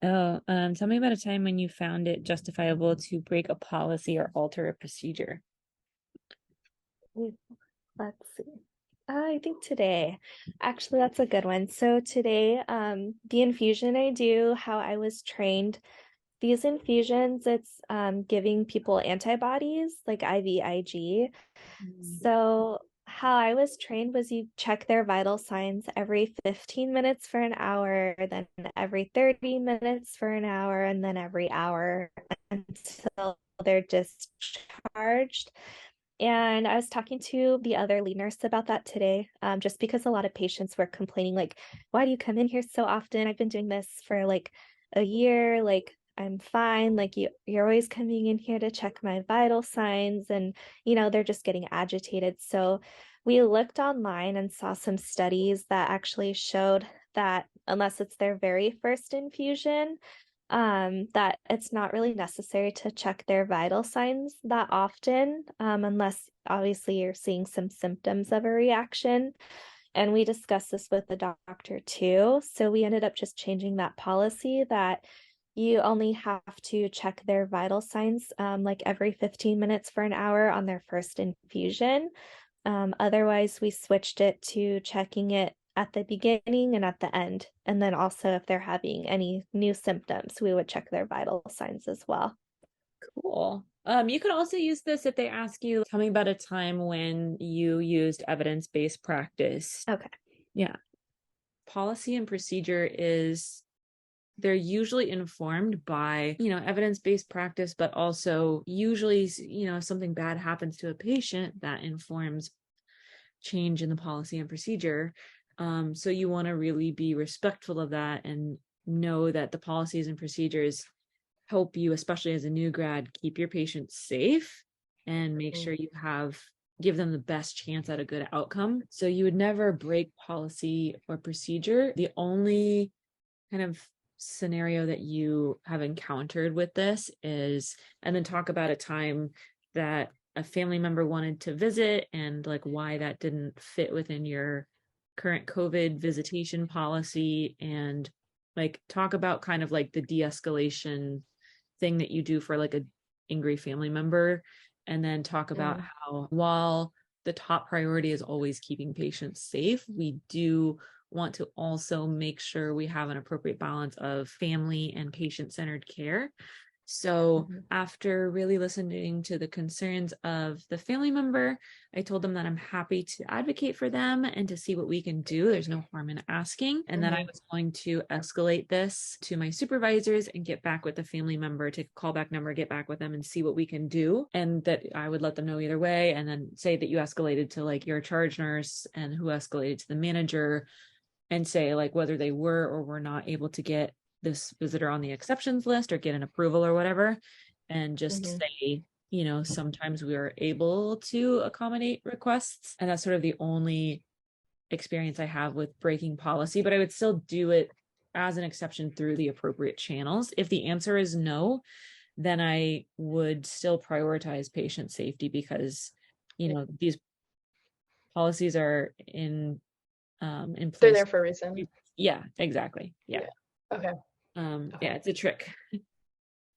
Tell me about a time when you found it justifiable to break a policy or alter a procedure. Ooh, let's see. I think today, actually, that's a good one. So today, the infusion I do, how I was trained, these infusions, it's giving people antibodies like IVIG. Mm. So how I was trained was you check their vital signs every 15 minutes for an hour, then every 30 minutes for an hour, and then every hour until they're discharged. And I was talking to the other lead nurse about that today, just because a lot of patients were complaining, like, why do you come in here so often? I've been doing this for like a year, like I'm fine. Like you're always coming in here to check my vital signs, and they're just getting agitated. So we looked online and saw some studies that actually showed that unless it's their very first infusion, that it's not really necessary to check their vital signs that often, unless obviously you're seeing some symptoms of a reaction. And we discussed this with the doctor too. So we ended up just changing that policy that you only have to check their vital signs like every 15 minutes for an hour on their first infusion. Otherwise, we switched it to checking it at the beginning and at the end. And then also, if they're having any new symptoms, we would check their vital signs as well. Cool. You could also use this if they ask you, tell me about a time when you used evidence-based practice. Okay. Yeah. Policy and procedure is they're usually informed by, evidence-based practice, but also usually, if something bad happens to a patient, that informs change in the policy and procedure. So you want to really be respectful of that and know that the policies and procedures help you, especially as a new grad, keep your patients safe and make sure you give them the best chance at a good outcome. So you would never break policy or procedure. The only kind of scenario that you have encountered with this is, and then talk about a time that a family member wanted to visit and like why that didn't fit within your current COVID visitation policy, and like talk about kind of like the de-escalation thing that you do for like a angry family member, and then talk about Mm. how while the top priority is always keeping patients safe, we do want to also make sure we have an appropriate balance of family and patient-centered care. So Mhm. after really listening to the concerns of the family member, I told them that I'm happy to advocate for them and to see what we can do. There's no harm in asking. And then I Mhm. was going to escalate this to my supervisors and get back with the family member, to callback number, get back with them and see what we can do. And that I would let them know either way. And then say that you escalated to like your charge nurse and who escalated to the manager, and say like whether they were or were not able to get this visitor on the exceptions list or get an approval or whatever, and just Mhm. say, sometimes we are able to accommodate requests. And that's sort of the only experience I have with breaking policy, but I would still do it as an exception through the appropriate channels. If the answer is no, then I would still prioritize patient safety, because these policies are in They're place. there for a reason. Yeah, exactly. Yeah. Yeah. Okay. Yeah, Okay. it's a trick.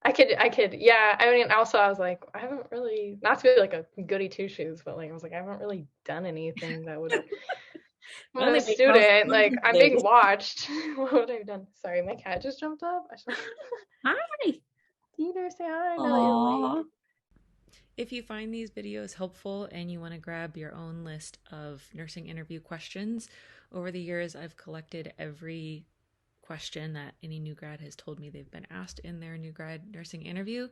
Yeah. I mean, also, I was like, I haven't really, not to be like a goody two shoes, but like, I was like, I haven't really done anything that would, I I'm only a make house student, calls like, these I'm being days. watched. What would I have done? Sorry, my cat just jumped up. Hi. Peter, say hi. I know that you're Aww. awake. If you find these videos helpful and you want to grab your own list of nursing interview questions, over the years I've collected every question that any new grad has told me they've been asked in their new grad nursing interview,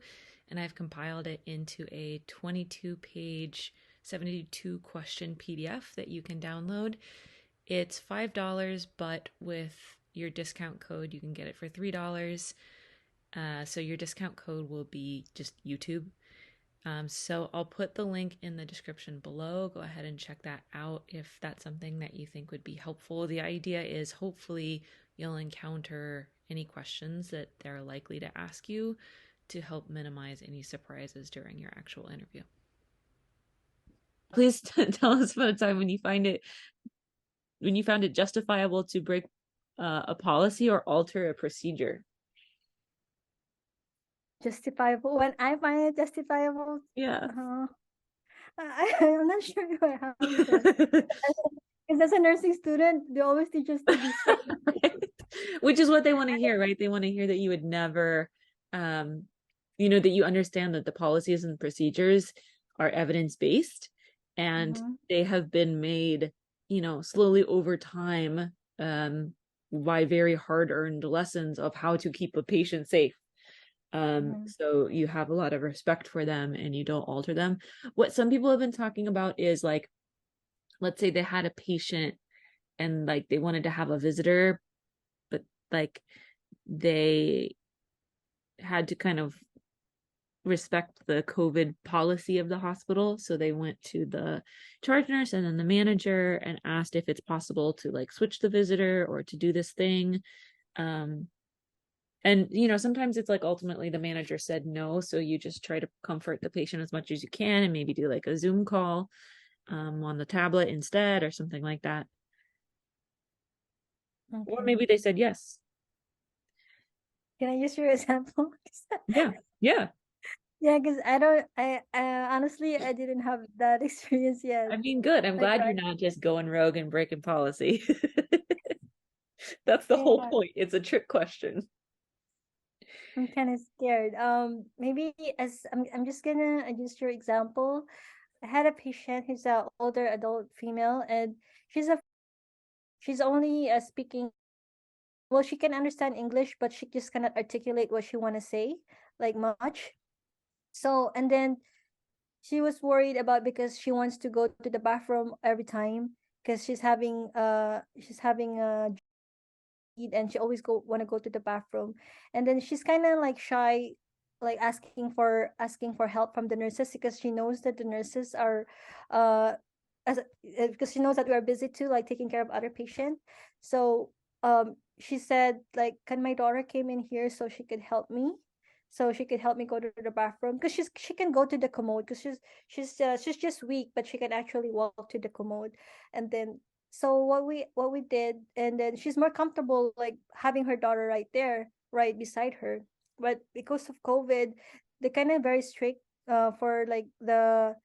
and I've compiled it into a 22-page, 72 question PDF that you can download. It's $5, but with your discount code, you can get it for $3. So your discount code will be just YouTube. So I'll put the link in the description below. Go ahead and check that out if that's something that you think would be helpful. The idea is hopefully you'll encounter any questions that they're likely to ask you to help minimize any surprises during your actual interview. Please tell us about a time when you found it justifiable to break a policy or alter a procedure. justifiable. When I find it justifiable, Yeah. I'm not sure if I have it. Because as a nursing student, they always teach us to be safe. Right. Which is what they want to hear, right? They want to hear that you would never, that you understand that the policies and procedures are evidence-based and they have been made, slowly over time, by very hard-earned lessons of how to keep a patient safe. So you have a lot of respect for them and you don't alter them. What some people have been talking about is like, let's say they had a patient and like they wanted to have a visitor, but like they had to kind of respect the COVID policy of the hospital. So they went to the charge nurse and then the manager and asked if it's possible to like switch the visitor or to do this thing. And sometimes it's like ultimately the manager said no. So you just try to comfort the patient as much as you can and maybe do like a Zoom call on the tablet instead or something like that. Or maybe they said yes. Can I use your example? Yeah. Yeah. Yeah, because I honestly, I didn't have that experience yet. I mean, good. I'm glad you're not just going rogue and breaking policy. That's the whole point. It's a trick question. I'm kind of scared. Maybe as I'm just gonna use your example. I had a patient who's an older adult female, and she's only speaking. Well, she can understand English, but she just cannot articulate what she want to say, like much. So, and then she was worried about because she wants to go to the bathroom every time because she's having a and she always want to go to the bathroom, and then she's kind of like shy, like asking for help from the nurses because she knows that the nurses are uh as because she knows that we are busy too, like taking care of other patient. So she said like, can my daughter came in here so she could help me, go to the bathroom because she can go to the commode because she's just weak, but she can actually walk to the commode. And then so what we did, and then she's more comfortable like having her daughter right there, right beside her. But because of COVID, they kind of very strict for like the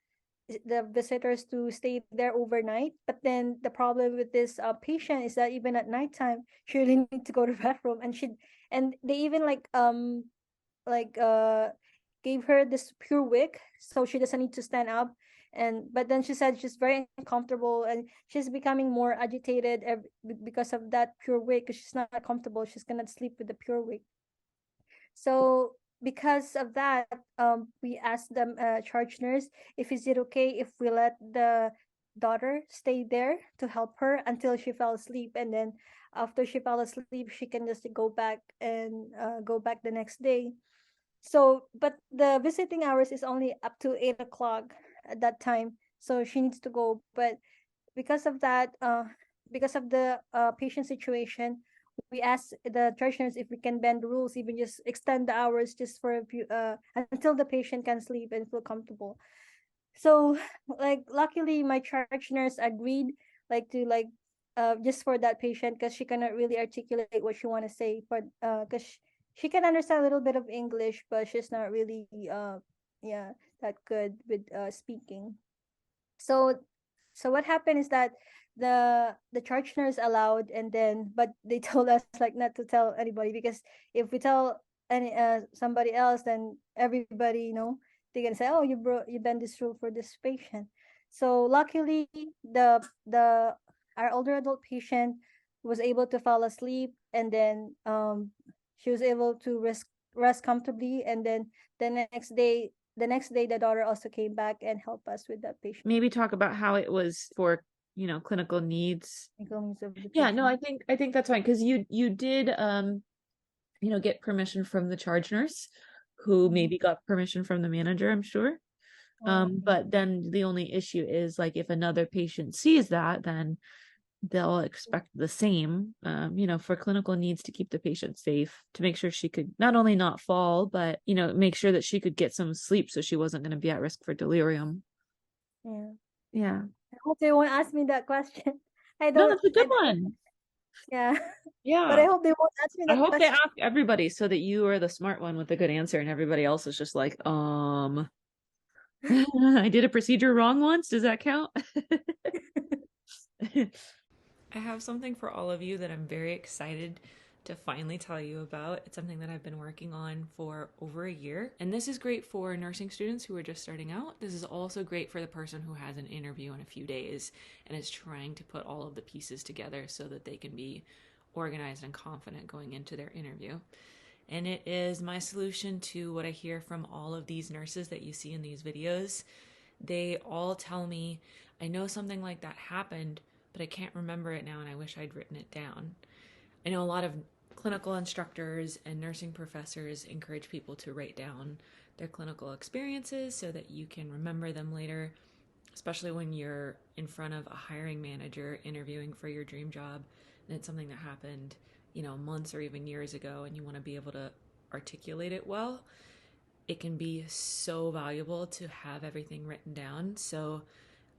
visitors to stay there overnight. But then the problem with this patient is that even at nighttime she really need to go to the bathroom, and they even like gave her this pure wig so she doesn't need to stand up. And but then she said she's very uncomfortable and she's becoming more agitated because of that pure wig, because she's not comfortable, she's gonna sleep with the pure wig. So because of that, we asked the charge nurse if is it okay if we let the daughter stay there to help her until she fell asleep, and then after she fell asleep she can just go back and go back the next day. So, but the visiting hours is only up to 8 o'clock at that time. So she needs to go. But because of that, because of the patient situation, we asked the charge nurse if we can bend the rules, even just extend the hours just for a few, until the patient can sleep and feel comfortable. So, like, luckily, my charge nurse agreed, like, to like, just for that patient, because she cannot really articulate what she want to say, but because she can understand a little bit of English, but she's not really yeah, that good with speaking. So what happened is that the charge nurse allowed, and then but they told us like not to tell anybody, because if we tell any somebody else, then everybody, they're gonna say, oh, you bent this rule for this patient. So luckily the our older adult patient was able to fall asleep, and then she was able to rest comfortably, and then the next day the daughter also came back and helped us with that patient. Maybe talk about how it was for clinical needs. Yeah, no, I think that's fine, because you did get permission from the charge nurse, who maybe got permission from the manager, I'm sure. But then the only issue is like if another patient sees that, then they'll expect the same, for clinical needs, to keep the patient safe, to make sure she could not only not fall, but, make sure that she could get some sleep so she wasn't going to be at risk for delirium. Yeah. Yeah. I hope they won't ask me that question. I No, don't. that's a good one. Yeah. But Yeah. I hope they won't ask me I that hope they question. ask everybody so that you are the smart one with the good answer and everybody else is just like, I did a procedure wrong once. Does that count? I have something for all of you that I'm very excited to finally tell you about. It's something that I've been working on for over a year. And this is great for nursing students who are just starting out. This is also great for the person who has an interview in a few days and is trying to put all of the pieces together so that they can be organized and confident going into their interview. And it is my solution to what I hear from all of these nurses that you see in these videos. They all tell me, I know something like that happened, but I can't remember it now and I wish I'd written it down. I know a lot of clinical instructors and nursing professors encourage people to write down their clinical experiences so that you can remember them later, especially when you're in front of a hiring manager interviewing for your dream job and it's something that happened, months or even years ago and you want to be able to articulate it well. It can be so valuable to have everything written down. So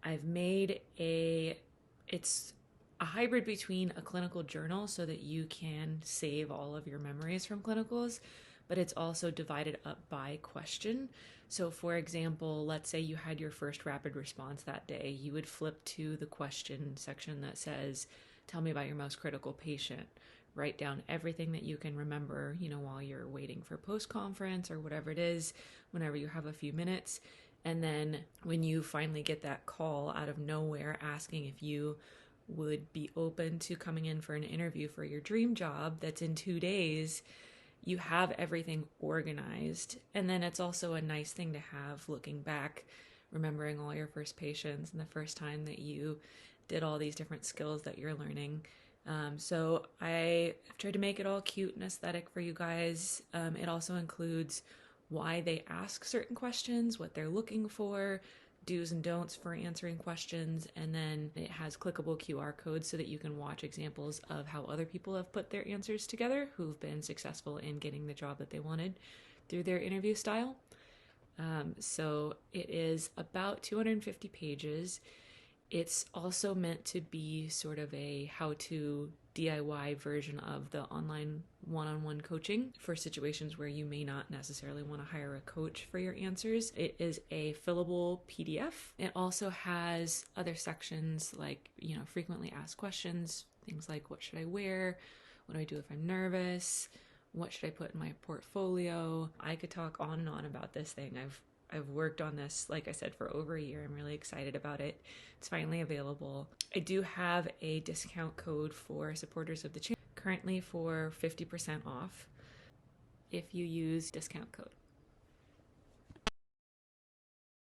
I've made it's a hybrid between a clinical journal so that you can save all of your memories from clinicals, but it's also divided up by question. So for example, let's say you had your first rapid response that day, you would flip to the question section that says, tell me about your most critical patient. Write down everything that you can remember, while you're waiting for post-conference or whatever it is, whenever you have a few minutes. And then when you finally get that call out of nowhere asking if you would be open to coming in for an interview for your dream job that's in 2 days, you have everything organized. And then it's also a nice thing to have looking back, remembering all your first patients and the first time that you did all these different skills that you're learning. So I've tried to make it all cute and aesthetic for you guys. It also includes why they ask certain questions, what they're looking for, do's and don'ts for answering questions, and then it has clickable QR codes so that you can watch examples of how other people have put their answers together who've been successful in getting the job that they wanted through their interview style. So it is about 250 pages. It's also meant to be sort of a how-to DIY version of the online one-on-one coaching for situations where you may not necessarily want to hire a coach for your answers. It is a fillable PDF. It also has other sections like, frequently asked questions, things like what should I wear? What do I do if I'm nervous? What should I put in my portfolio? I could talk on and on about this thing. I've worked on this, like I said, for over a year. I'm really excited about it. It's finally available. I do have a discount code for supporters of the channel, currently for 50% off if you use discount code.